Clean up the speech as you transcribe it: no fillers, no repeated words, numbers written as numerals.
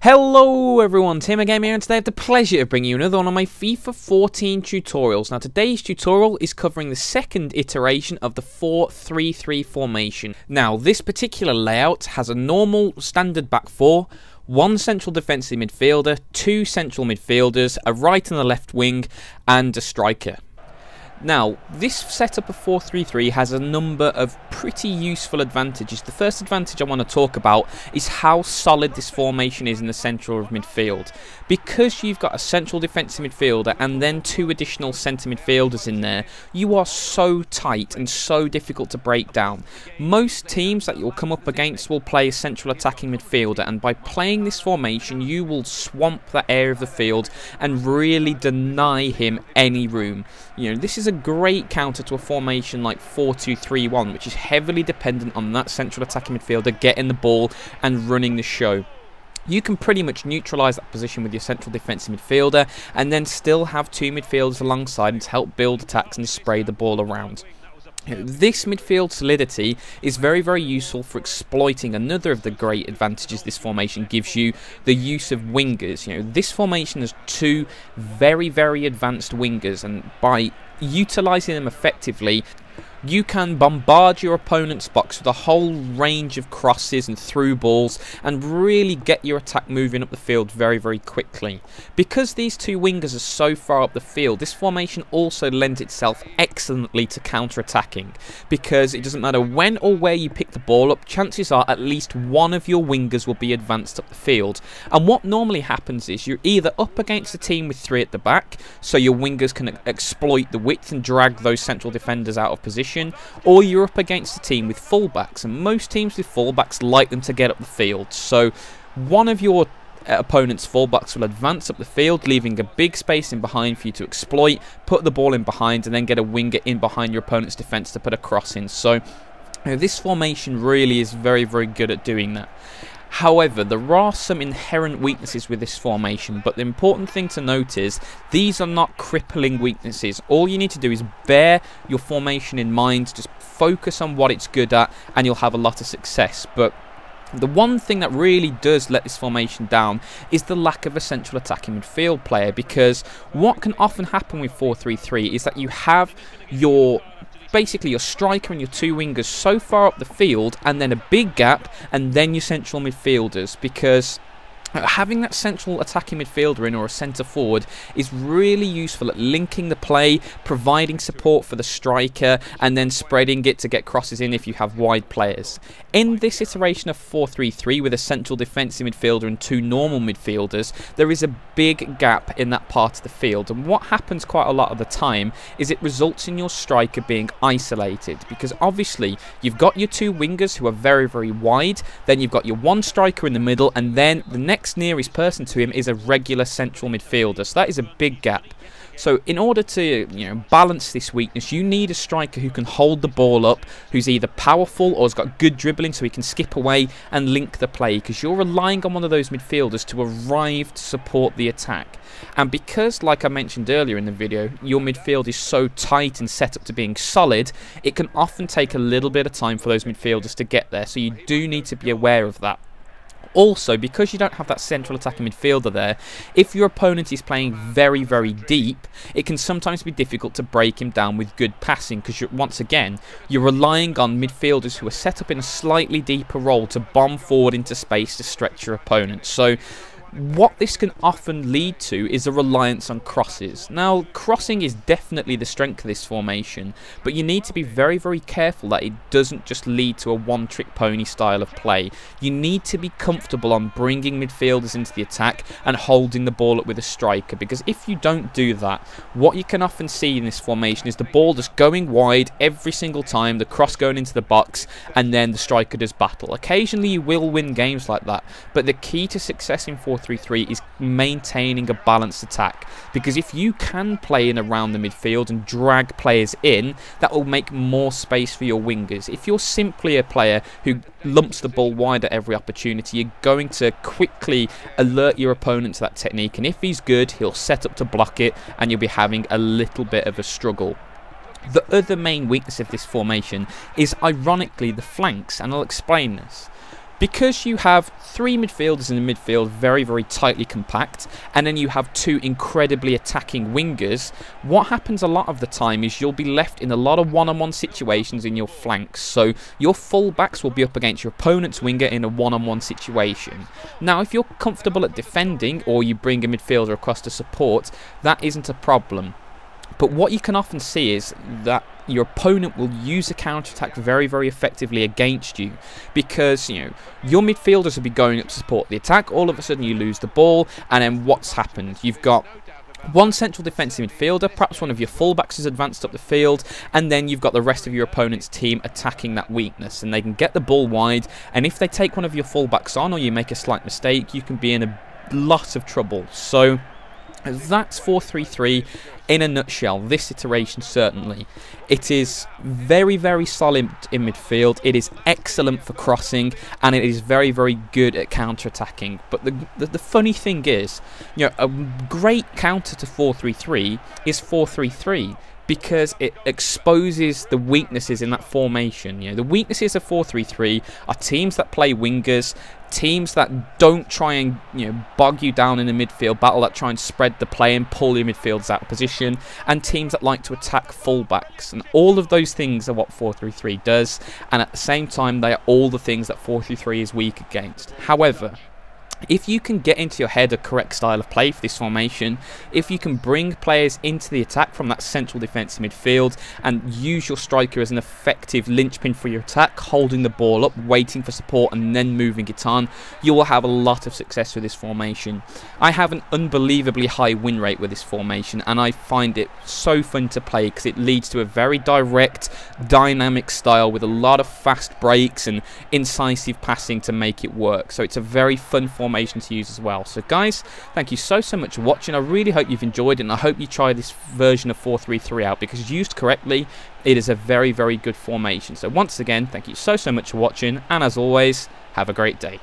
Hello everyone, TMMgamer here, and today I have the pleasure of bringing you another one of my FIFA 14 tutorials. Now today's tutorial is covering the second iteration of the 4-3-3 formation. Now this particular layout has a normal standard back four, one central defensive midfielder, two central midfielders, a right and a left wing, and a striker. Now, this setup of 4-3-3 has a number of pretty useful advantages. The first advantage I want to talk about is how solid this formation is in the centre of midfield. Because you've got a central defensive midfielder and then two additional centre midfielders in there, you are so tight and so difficult to break down. Most teams that you'll come up against will play a central attacking midfielder, and by playing this formation you will swamp that area of the field and really deny him any room. You know, this is a great counter to a formation like 4-2-3-1, which is heavily dependent on that central attacking midfielder getting the ball and running the show. You can pretty much neutralise that position with your central defensive midfielder and then still have two midfielders alongside him to help build attacks and spray the ball around. This midfield solidity is very, very useful for exploiting another of the great advantages this formation gives you, the use of wingers. You know, this formation has two very, very advanced wingers, and by utilising them effectively, you can bombard your opponent's box with a whole range of crosses and through balls and really get your attack moving up the field very, very quickly. Because these two wingers are so far up the field, this formation also lends itself excellently to counter-attacking, because it doesn't matter when or where you pick the ball up, chances are at least one of your wingers will be advanced up the field. And what normally happens is you're either up against a team with three at the back, so your wingers can exploit the width and drag those central defenders out of position, or you're up against a team with fullbacks, and most teams with fullbacks like them to get up the field. So one of your opponent's fullbacks will advance up the field, leaving a big space in behind for you to exploit, put the ball in behind, and then get a winger in behind your opponent's defence to put a cross in. So this formation really is very, very good at doing that. However, there are some inherent weaknesses with this formation, but the important thing to note is these are not crippling weaknesses. All you need to do is bear your formation in mind, just focus on what it's good at, and you'll have a lot of success. But the one thing that really does let this formation down is the lack of a central attacking midfield player, because what can often happen with 4-3-3 is that you have basically your striker and your two wingers so far up the field, and then a big gap, and then your central midfielders, because having that central attacking midfielder in, or a centre forward, is really useful at linking the play, providing support for the striker, and then spreading it to get crosses in if you have wide players. In this iteration of 4-3-3 with a central defensive midfielder and two normal midfielders, there is a big gap in that part of the field, and what happens quite a lot of the time is it results in your striker being isolated, because obviously you've got your two wingers who are very, very wide, then you've got your one striker in the middle, and then the next nearest person to him is a regular central midfielder. So that is a big gap. So in order to balance this weakness, you need a striker who can hold the ball up, who's either powerful or has got good dribbling so he can skip away and link the play, because you're relying on one of those midfielders to arrive to support the attack. And because, like I mentioned earlier in the video, your midfield is so tight and set up to being solid, it can often take a little bit of time for those midfielders to get there, so you do need to be aware of that. Also, because you don't have that central attacking midfielder there, if your opponent is playing very, very deep, it can sometimes be difficult to break him down with good passing, because once again, you're relying on midfielders who are set up in a slightly deeper role to bomb forward into space to stretch your opponent. So what this can often lead to is a reliance on crosses. Now, crossing is definitely the strength of this formation, but you need to be very, very careful that it doesn't just lead to a one-trick pony style of play. You need to be comfortable on bringing midfielders into the attack and holding the ball up with a striker, because if you don't do that, what you can often see in this formation is the ball just going wide every single time, the cross going into the box, and then the striker does battle. Occasionally you will win games like that, but the key to success in 4-3-3 is maintaining a balanced attack, because if you can play in around the midfield and drag players in, that will make more space for your wingers. If you're simply a player who lumps the ball wide at every opportunity, you're going to quickly alert your opponent to that technique, and if he's good, he'll set up to block it, and you'll be having a little bit of a struggle. The other main weakness of this formation is, ironically, the flanks, and I'll explain this. Because you have 3 midfielders in the midfield, very, very tightly compact, and then you have 2 incredibly attacking wingers, what happens a lot of the time is you'll be left in a lot of one-on-one situations in your flanks. So your full-backs will be up against your opponent's winger in a one-on-one situation. Now, if you're comfortable at defending, or you bring a midfielder across to support, that isn't a problem. But what you can often see is that your opponent will use a counter-attack very, very effectively against you, because, you know, your midfielders will be going up to support the attack. All of a sudden you lose the ball, and then what's happened? You've got one central defensive midfielder, perhaps one of your fullbacks has advanced up the field, and then you've got the rest of your opponent's team attacking that weakness, and they can get the ball wide, and if they take one of your fullbacks on, or you make a slight mistake, you can be in a lot of trouble. So that's 4-3-3 in a nutshell, this iteration certainly. It is very, very solid in midfield, it is excellent for crossing, and it is very, very good at counter-attacking. But the funny thing is, you know, a great counter to 4-3-3 is 4-3-3. Because it exposes the weaknesses in that formation. You know, the weaknesses of 4-3-3 are teams that play wingers, teams that don't try and, you know, bog you down in a midfield battle, that try and spread the play and pull your midfielders out of position, and teams that like to attack fullbacks. And all of those things are what 4-3-3 does, and at the same time they are all the things that 4-3-3 is weak against. However, if you can get into your head a correct style of play for this formation, if you can bring players into the attack from that central defensive midfield and use your striker as an effective linchpin for your attack, holding the ball up, waiting for support and then moving it on, you will have a lot of success with this formation. I have an unbelievably high win rate with this formation, and I find it so fun to play because it leads to a very direct, dynamic style with a lot of fast breaks and incisive passing to make it work. So it's a very fun formation to use as well. So guys, thank you so much for watching. I really hope you've enjoyed it, and I hope you try this version of 4-3-3 out, because used correctly it is a very, very good formation. So once again, thank you so much for watching, and as always, have a great day.